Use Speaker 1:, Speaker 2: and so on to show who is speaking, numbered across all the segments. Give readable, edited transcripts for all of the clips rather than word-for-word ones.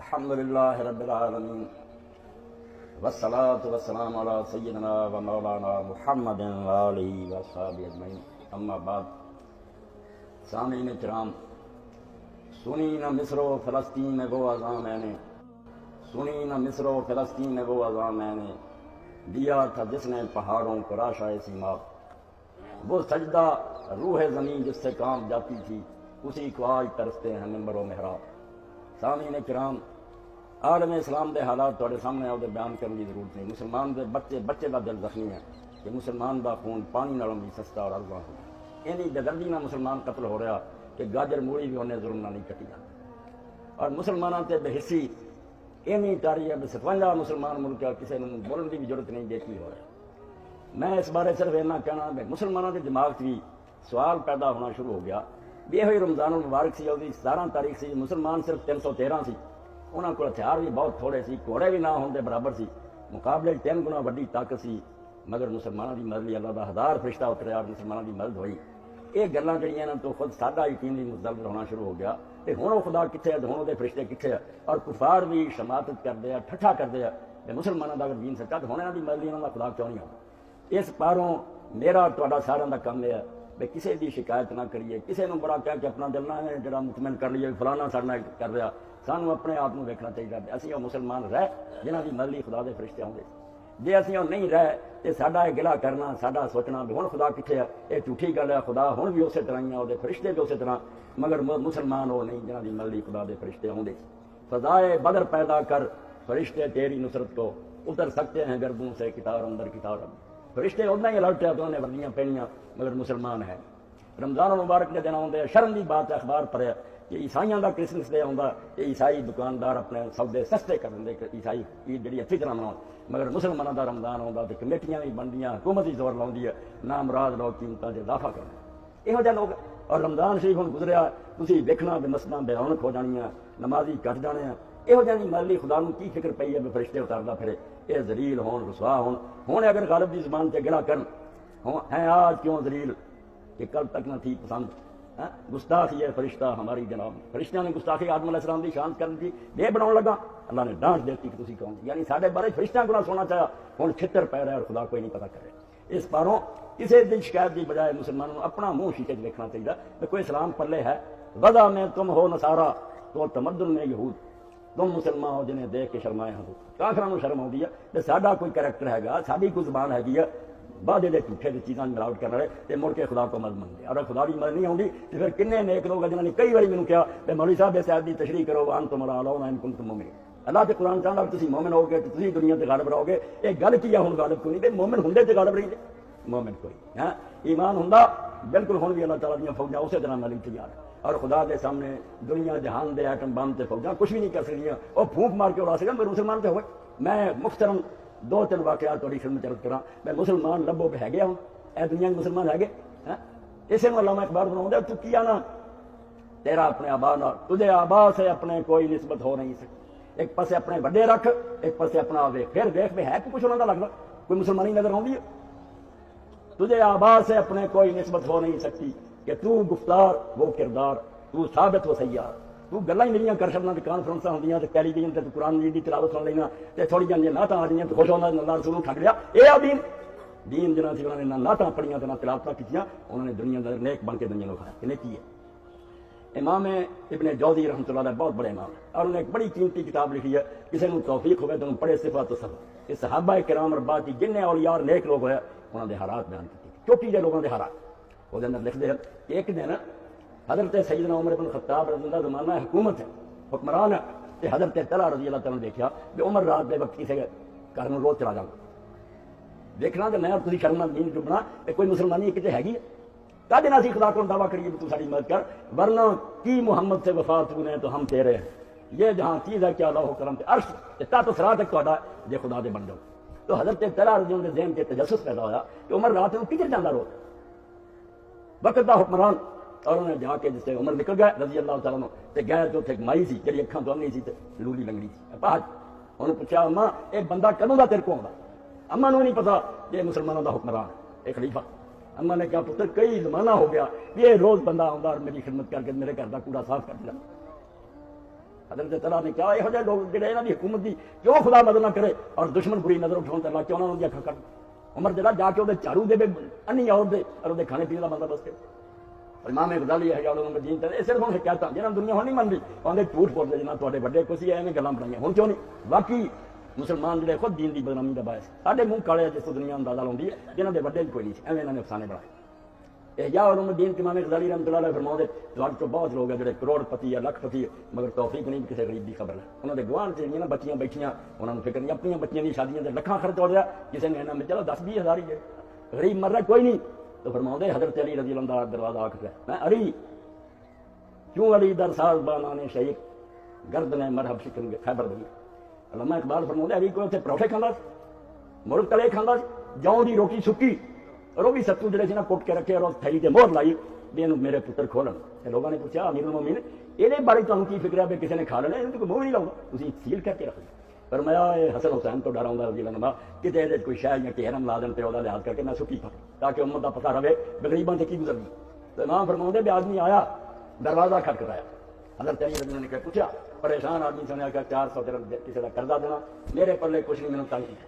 Speaker 1: الحمد للہ رب العالمین والصلاة والسلام علی سیدنا و مولانا محمد وآلہ وصحبہ اجمعین، اما بعد۔ سامعین کرام، سنی نہ مصر و فلسطین میں وہ اذاں میں نے، سنی نہ مصر و فلسطین میں وہ اذاں میں نے، دیا تھا جس نے پہاڑوں کو راشۂ سیماب۔ وہ سجدہ روح زمین جس سے کام جاتی تھی، اسی کو آج ترستے ہیں ممبر و محراب۔ سامعین کرام، عالم اسلام دے حالات تھوڑے سامنے آؤ بیان کرنے کی ضرورت نہیں۔ مسلمان دے بچے دا دل زخمی ہے کہ مسلمان دا خون پانی نالوں بھی سستا اور ارزاں ہو گیا۔ اینی بےدردی نہ مسلمان قتل ہو رہا کہ گاجر موڑی بھی انہیں ظلم نہ نہیں کٹی جاتی، اور مسلمانوں تے بے حسی اینی تاری ہے 57 مسلمان ملک کسی نے بولنے کی بھی ضرورت نہیں دیتی ہو رہا۔ میں اس بارے صرف اتنا کہنا کہ مسلمانوں کے دماغ سے بھی سوال پیدا ہونا شروع ہو گیا بھی یہ رمضان المبارک سی، 17 تاریخ سی، مسلمان صرف 313 سی، انہوں کو ہتھیار بھی بہت تھوڑے سی، گھوڑے بھی نہ ہونے برابر سی، مقابلے 3 گنا وڈی طاقت سی، مگر مسلمانوں کی مدد اللہ دا 1000 فرشتہ اتریا اور مسلمانوں کی مدد ہوئی۔ یہ گلاں جڑیاں نا تو خود سادہ یقین بھی مزدل ہونا شروع ہو گیا کہ ہن وہ خدا کتنے ہے، ہن دے فرشتے کتنے ہے، اور کفار بھی شماتت کرتے ہیں، ٹھٹھا کرتے ہیں کہ مسلمانوں کا اگر دین سچا تو ہونے کی مدد انہوں کا خدا کیوں نہیں ہونا۔ اس پاروں میرا تہاڈا سارا کا کام یہ ہے کہ کسی کی شکایت نہ کریے، کسی کو بڑا کہہ کے اپنا دل نہ جڑا مطمئن کر لیے فلانا سارا کر رہا۔ سانو اپنے آپ کو ویکھنا چاہیے اسی وہ مسلمان رہ جنہاں کی مدد خدا دے فرشتے آؤندے، جے اسی وہ نہیں رہ تے ساڈا یہ گلا کرنا، ساڈا سوچنا بھی ہن خدا کتنے ہے، یہ جھوٹھی گل ہے۔ خدا ہن بھی اسی طرح ہی ہے، فرشتے بھی اسی طرح، مگر مسلمان وہ نہیں جنہاں کی مدد خدا دے فرشتے آؤندے۔ فضائے بدر پیدا کر، فرشتے تیری نصرت کو اتر سکتے ہیں گردوں سے کتار اندر کتار۔ فرشتے اتنا ہی الرٹ ہے تو انہیں وردیاں پہنیاں، مگر مسلمان ہے۔ رمضان المبارک کے دن آتے، شرم کی بات ہے، اخبار پڑھے کہ عیسائیوں کا کرسمس ڈے آتا کہ عیسائی دکاندار اپنے سودے سستے کر دیں، عیسائی عید جی اچھی طرح مناؤ، مگر مسلمانوں کا رمضان آتا تو کمیٹیاں بھی بنتی، حکومت ہی زور لاؤں ہے، نام مراد لوگ قیمتوں سے اضافہ کرنا، یہو جہ لوگ۔ اور رمضان شریف ہوں گزریا، تھی دیکھنا بھی مسجداں بے رونق ہو جانیاں، نمازی کٹ جانے ہیں، یہو جہی مالی خدا نو کی فکر پئی ہے بھی فرشتے اتاردا پھرے، یہ ذلیل ہون رسوا ہون اگر غالب کی زبان سے گلا کرن ہیں آج کیوں ذلیل کہ کل تک نہ تھی پسند، گستاخی ہے فرشتہ ہماری جناب۔ فرشتوں نے گستاخی آدم علیہ السلام کی شان کرن دی بے بناؤ لگا، اللہ نے ڈانٹ دیتی کہ تسی کون، یعنی سارے بارے فرشتوں کو نہ سونا چاہیا، ہن چھتر پی رہا ہے اور خدا کوئی نہیں پتہ کرے۔ اس پاروں کسی دن شکایت کی بجائے مسلمانوں کو اپنا منہ شیشے دیکھنا چاہیے کہ کوئی اسلام پلے ہے، وضع میں تم ہو نصارا تو تمدن میں یہود، تم مسلمان ہو جنہیں دیکھ کے شرمائے ہوں۔ کافروں شرم آتی ہے کہ ساڈا کوئی کریکٹر ہے گا، ساری کوئی زبان ہے بعد دے جھوٹے چیزاں ملاوٹ کر رہے تے مڑ کے خدا کو مدد منگتے، اور خدا کی مدد نہیں آتی تو پھر کنے نیک لوگ جنہوں نے کئی بار مینوں کہا کہ مولوی صاحب اس آیت کی تشریح کرو، وانتم الاعلون ان کنتم مؤمنین۔ اللہ تے قرآن چاہتا کہ تسی مومن ہو گے تو تسی دنیا تے غالب رہو گے۔ یہ گل کی ہے ہن غالب کوئی نہیں تے مومن ہوندے تے غالب رہندے، مومن کوئی ہاں ایمان ہوندا بالکل ہن بھی اللہ تعالیٰ دیاں فوجاں اسی طرح ملی تیار، اور خدا دے سامنے دنیا جہان دے ایٹم بم تے فوجاں کچھ بھی نہیں کر سکدیاں، وہ پھونک مار کے اڑا سکدے مگر مسلمان تے ہوئے۔ میں مختصراً 2-3 واقعات تھوڑی خدمت عرض کراں۔ میں مسلمان لبو پہ ہے گیا ہوں، اے دنیا کے مسلمان ہے گئے، اسے میں علامہ اقبال بناؤں تو کیا نا تیرا اپنے آبا نہ، تجھے آبا سے اپنے کوئی نسبت ہو نہیں سکتی، ایک پاسے اپنے بڑے رکھ، ایک پاسے اپنا ویخ، پھر ویخ میں ہے کہ کچھ انہوں کا لگنا، کوئی مسلمانی نظر آؤں ہے۔ تجھے آبا سے اپنے کوئی نسبت ہو نہیں سکتی کہ تو گفتار وہ کردار، تو ثابت و سیار، تو گلاں ہی میریاں کر چڑنا، کانفرنساں ہوندیاں تے ٹیلی ویژن تے قرآن مجید دی تلاوت سن لینا تے تھوڑی جہاں نعتاں آ رہی تو خوش ہونا اللہ رسول نوں ٹھگ لیا۔ یہ دین دین جنہاں سی انہوں نے نہ نعتاں پڑھیاں تے نہ تلاوتاں کیتیاں، انہوں نے دنیا دا نیک بن کے دنیا نوں کھایا۔ کہ کی ہے امام ابن جوزی رحمۃ اللہ علیہ بہت بڑے امام ہیں، اور انہوں نے ایک بڑی قیمتی کتاب لکھی ہے، کسی کو توفیق ہوئے تو انہوں پڑھے صفات و صفات، کہ صحابہ کرام اربعہ کی جن اولیاء اور نیک لوگ ہوئے انہوں نے حالات بیان کیتے، چوٹی دے لوگوں دے حالات وہ اندر لکھتے ہیں کہ ایک دن حضرت سیدنا عمر بن خطاب رضی اللہ زمانہ حکومت ہے، حکمران ہے، کہ حضرت طلحہ رضی اللہ تعالیٰ نے دیکھا کہ عمر رات بے وقتی سے گھر میں روز چلا جاؤں دیکھنا کہ میں اور تھی شرم دین ڈبنا کہ کوئی مسلمانی کتنے ہے گی کا دن اسی خدا کو دعویٰ کریے تو ساری مدد کر، ورنہ کی محمد سے وفا تو نے تو ہم تیرے ہیں، یہ جہاں چیز ہے کہ اللہ و کرم تے عرش تا تو سرا تک تہاڈا جے خدا دے بن جاؤ۔ تو حضرت طلحہ رضی اللہ ذہن کے تجسس پیدا ہوا کہ عمر رات میں کدھر جانا روز وقت دا حکمران، اور انہوں نے جا کے جس سے عمر نکل گئے رضی اللہ تعالیٰ عنہ تے گئے تو ایک مائی سی جی اکھاں تو نہیں سی تے لولی لنگڑی سی پاج، انہوں نے پوچھا اماں ایک بندہ کدوں دا تیرے کو آندا؟ اماں نوں نہیں پتا یہ مسلمانوں دا حکمران ہے، ایک خلیفہ۔ اماں نے کہا پتر کئی زمانہ ہو گیا یہ روز بندہ آندا اور میری خدمت کر کے میرے گھر دا کوڑا صاف کر دیا، حضرت تعالیٰ نے کیا یہ لوگ جڑے انہاں دی حکومت دی کیوں خدا مدد نہ کرے اور دشمن بری نظر اٹھاؤں تے اللہ کیوں انہاں دی اکھاں کر عمر جڑا جا کے وہ جھاڑو دے انی اور دے اور وہ کھانے پینے کا بندوبست کرے. اور امام غزالی ہے علوم الدین تے یہ صرف ہن حکایت جنہاں دنیا ہن نہیں من رہی آندے جھوٹ بولدے جنہاں تواڈے بڑے کسی ایویں گلاں بنائیاں ہن کیوں نہیں باقی مسلمان جڑے خود دین دی بدنامی دا باعث ساڈے منہ کالے جس تو دنیا اندازہ لاؤندی ہے جنہاں دے بڑے کوئی نہیں سی ایویں انہاں نے افسانے بنائے. احیاء علوم الدین امام غزالی رحمۃ اللہ علیہ فرماؤندے تواڈے تو بہت لوگ ہیں جڑے کروڑ پتی یا لکھ پتی مگر توفیق نہیں کسی غریب دی خبر ہے انہاں دے گوان چ نا بچیاں بیٹھیاں انہاں نوں فکر نہیں اپنی بچیاں دی شادیاں تے لکھاں خرچ ہو رہا کسی نے انہاں میں چلو 10-20 ہزار ہی ہے غریب مر رہا کوئی نہیں تو فرماؤندے حضرت علی رضی اللہ عنہ دروازہ آ کے میں علی کیوں علی در ساز بانانے شیخ گرد نے مرحب شکن خیبر دی. علامہ اقبال فرماؤندے علی کوئی اتنے پروٹھے کھاندا مرغ تلے کھاندا جاؤں دی روٹی سکی اور وہ بھی ستو جڑے سی نا کٹ کے رکھے اور تھیلی تے مہر لائی بھی اینوں میرے پتر کھولن. تے لوگوں نے پوچھا امیر المومنین یہ بارے تمہیں کی فکر ہے بھی کسی نے کھا لینا یہ تو منہ نہیں لاؤں تھی سیل کر کے رکھ پر میں حسن حسین تو ڈراؤں رضی اللہ عنہ کہ یہ کوئی شاید یا ٹہرم لا دین پہ وہ لحاظ کر کے میں سکی کھا تاکہ امت کا پتہ رہے غریباں سے کی گزرنی. تو امام فرماؤندے بھی آدمی آیا دروازہ کھٹکھٹایا حضرت علی رضی اللہ عنہ نے پوچھا پریشان آدمی سنیا کہ 400 درہم کسی کا قرضہ دینا میرے پلے کچھ نہیں میں تنگ کیا.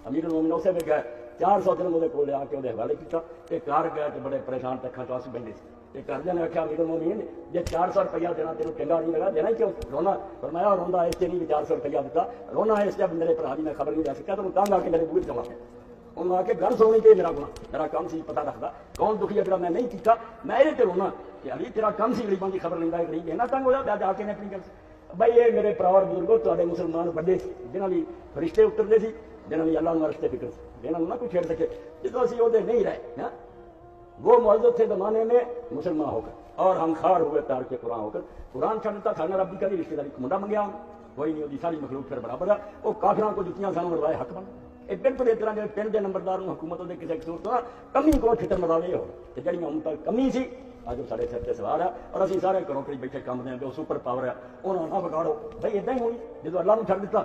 Speaker 1: امیر المومنین اسے بھی گئے 400 درہم وہ کول آ کے وہ حوالے کیا کہ کار گیا کہ بڑے پریشان تکھاں تو آنسو بہندے سی. قرضے نے آخیا امیر المومنین جی 400 روپیہ دینا تینوں چنگا نہیں لگا دینا کیوں رونا فرمایا روندا اس سے نہیں 400 روپیہ دیتا رونا اس جب میرے بھرا دی میں خبر نہیں دے سکتا تو تنگ آ کے میرے بوئے چلا انہوں نے آ کے گھر سونی کہ میرا گناہ میرا کام سی پتہ رکھتا کون دکھی اگر میں نہیں کیتا میں یہ تے رونا کہ علی تیرا کام سی غریباں کی خبر لینا ہے غریب اینا تنگ ہوا جا کے نے اپنی گل بھائی یہ میرے پراور بزرگوں تے مسلمان بڑے سی جنہاں بھی فرشتے اترتے سی جنہاں بھی اللہ رشتے فکر سی جنہاں نہ کوئی چھیڑ سکے جدو اسی وہ نہیں رہے وہ معذب تھے زمانے میں مسلمان ہو کر اور ہم خار ہوئے تار کے قرآن ہو کر قرآن چھڑتا سارے رب کی رشتے داری منڈا منگیا کوئی نہیں ہوتی ساری مخلوق پھر برابر ہے وہ کافراں کو جتیاں سانوں روائے حق بن یہ بالکل اس طرح پنڈ کے نمبردار حکومتوں کے کسی قصور تو کمی کو فکر مراوے ہو جہاں ان تک کمی سی اج وہ سارے سر سے سوار ہے اور اسی سارے گھروں کری بیٹھے کام دیں جو سپر پاور ہے انہوں نہ بگاڑو بھائی ادا ہی ہوئی جب اللہ نے چھڑ دیتا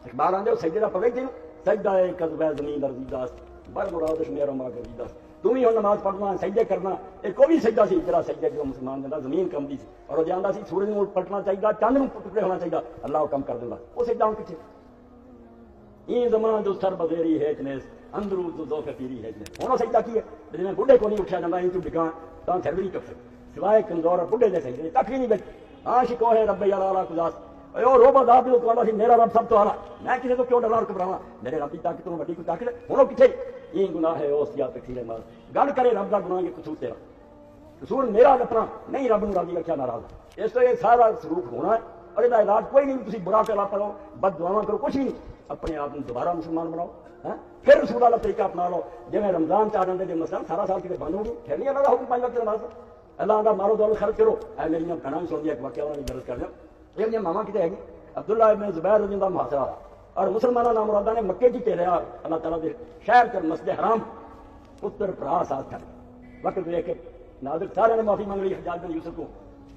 Speaker 1: اقبال آدھے وہ سجدے کا پڑے تین سجدہ ہے قصبہ زمین ارضی داس بر مرادش میرا ماں گری داس تم ہی نماز پڑھنا سجدے کرنا ایک وہ بھی سجدہ سی جرا سجدہ جو مسلمان دینا زمین کم دی سی اور وہ جانتا سی سورج میں پلٹنا چاہیے چاند میں ٹکڑے ہونا چاہیے اللہ کم کر دینا وہ سجدہ ہوں کتنے این زمان جو سر بزیری ہے جنیس اندرو جو دو فقیری ہے جنیس انہوں سجدہ کی ہے جنہیں بڑھے کو نہیں اٹھا جانا ان تو ڈکاں تاں تھر بھی نہیں کر سکتے سوائے کمزور اور بڑھے دے سجدے تک ہی نہیں بیٹھ عاشق ہے رب یالا قداس او روبا دا بھی تو اللہ سی میرا رب سب تو اعلیٰ میں کسی تو کیوں ڈرنا اور گھبراواں میرے رب کی طاقت تو بڑی کوئی طاقت ہے ہنوں کتنے یہ گناہ ہے اس یا تکفیر مال گل کرے رب دا گناہ یہ قصور تیرا قصور میرا اپنا نہیں رب نوں راضی رکھیا ناراض اس تو یہ سارا سلوک ہونا ہے اور یہ علاج کوئی نہیں تسی برا کلا پڑھو بد دعاواں کرو کچھ نہیں اپنے آپ دوبارہ مسلمان بناؤ پھر رسول والا طریقہ اپنا لو جی رمضان چاہ جاتے جی مثلا سارا سال کتنے بند ہوگی پھر نہیں اللہ کا حکم 5 وقت نماز اللہ کا مارو دولت خرچ کرو اے میری بہنوں بھی سن دیا ایک واقعہ انہوں نے درج کر دیا یہ ماما کتنے ہے عبداللہ ابن زبیر رضی اللہ محاصرہ اور مسلمانوں نام مرادہ نے مکے کی کہہ رہا اللہ تعالیٰ کے شہر کر مسجد حرام پتر برا ساتھ کر وقت دیکھ کے نازک سارے نے معافی مانگ لی حجاج بن یوسف کو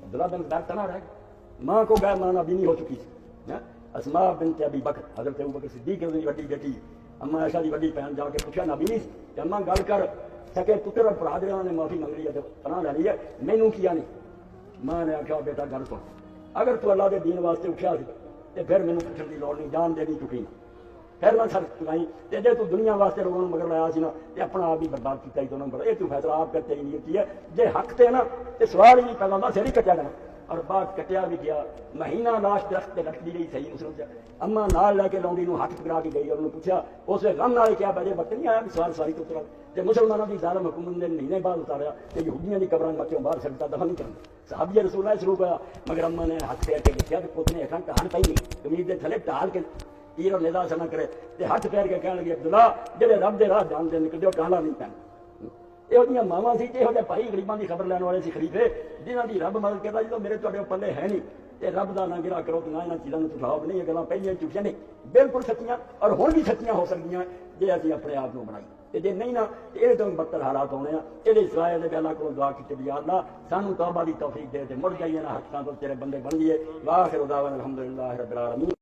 Speaker 1: عبداللہ بن زبیر تنا رہ گیا ماں کو غیر ماں نبی نہیں ہو چکی تھی اسماء بنت ابی بکر حضرت ابوبکر صدیق کی بڑی بیٹی اما عائشہ کی بڑی بہن جا کے پوچھا نبی نہیں کہ اما گل کر سکے پتر اور برا دے نے معافی مانگ لی ہے پناہ لے لی ہے مینوں کیا نہیں ماں نے آخیا بیٹا گل سن اگر تو اللہ کے دین واسطے اٹھا سی تو پھر مینوں پوچھنے کی لوڑ نہیں جان دے دی چکی پھر میں سر چکائی تو جی تو دنیا واسطے لوگوں مگر لایا سی نا تو اپنا آپ بھی برباد کیا ہی دونوں یہ تو فیصلہ آپ کرتے ہی نہیں کی ہے جی حق تے نا تو سوال ہی پہلے نہ سر ہی کٹیا گیا اور بعد کٹیا بھی گیا مہینہ لاش درخت پہ لٹکتی رہی صحیح مسلم سے اما نال لے کے لاؤنڈی نوں ہاتھ پکڑا کے گئی اور انہوں نے پوچھا اس نے غم نال کیا بجے وقت نہیں آیا بھی سوال سواری تو اترا کہ مسلمانوں کی ظالم حکومت نے مہینے بعد اتاریا کہ یہودیاں کی قبراں بچوں باہر سڑتا دفن نہیں کرنا صحابی رسول اللہ شروع ہوا مگر اما نے ہاتھ پھیر کے دیکھا کہ پوت نے اکھاں ٹہان پائی نہیں قمیض دے تھلے ٹال کے تیر اور ندا سے نہ کرے تے ہاتھ پھیر کے کہنے لگے عبداللہ جڑے رب دے راہ جان دے نکل دیو ٹالا نہیں پہن یہ ماوا سی یہ بھائی غریباں کی خبر لینے والے سی خلیفے جنہوں کی رب مدد کرتا جب میرے تے پلے ہے نہیں یہ رب کا نہ گرا کرو تو نہ یہاں چیزوں کو چلاؤ نہیں یہ گلاں پہلے جھوٹیاں نہیں بالکل سچیاں اور ہوں بھی سچیاں ہو سکتی جی اسی اپنے آپ کو بنائی جی نہیں نا یہ تو بدتر حالات ہونے ہیں یہ سوائے دے اللہ کو دعا کی بھی اللہ سانو توبہ دی توفیق دے مڑ جائیے نا حقاں تو تیرے بندے بن گئے واخر دعوانا الحمدللہ رب العالمین.